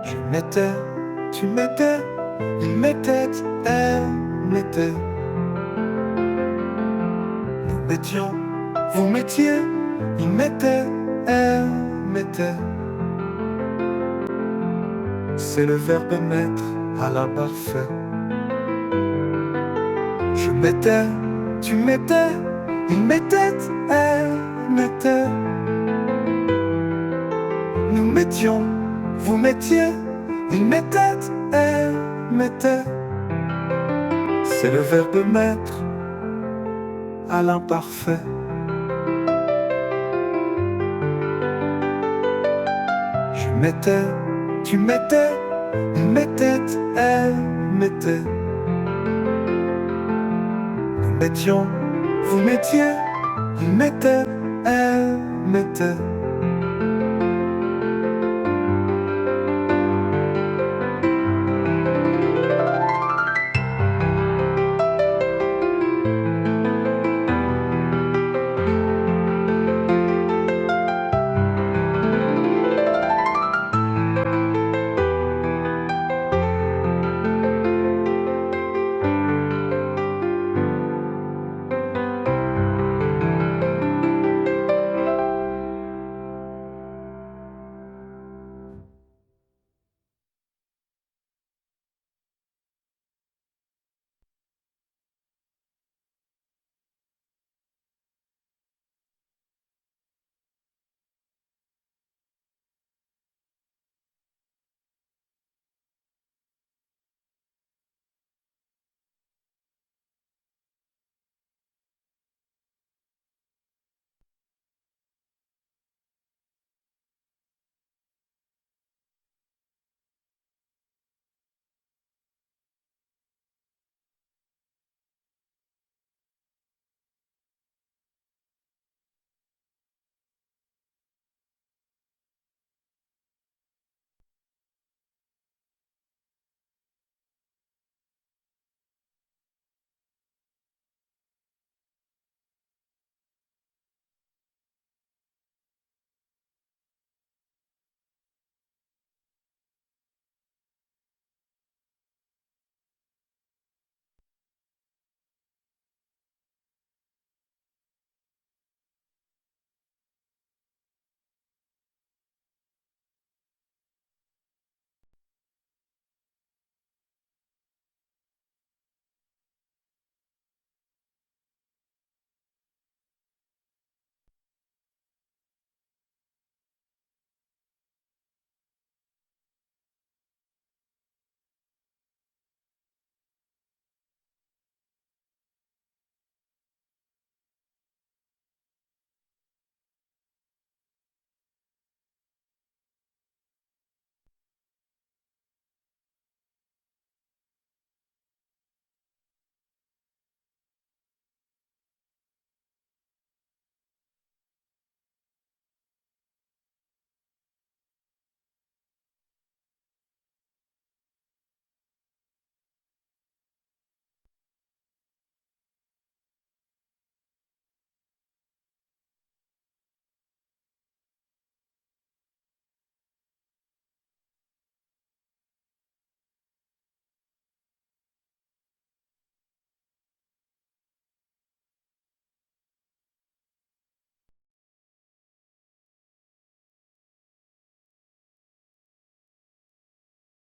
Je mettais, tu mettais, il mettait, elle mettait. Nous mettions, vous mettiez, il mettait, elle mettait. C'est le verbe mettre à l'imparfait. Je mettais, tu mettais, il mettait, elle mettait. Nous mettions, vous mettiez, il mettait, elle mettait. C'est le verbe mettre à l'imparfait. Je mettais, tu mettais, il mettait, elle mettait. Nous mettions, vous mettiez, il mettait, elle mettait.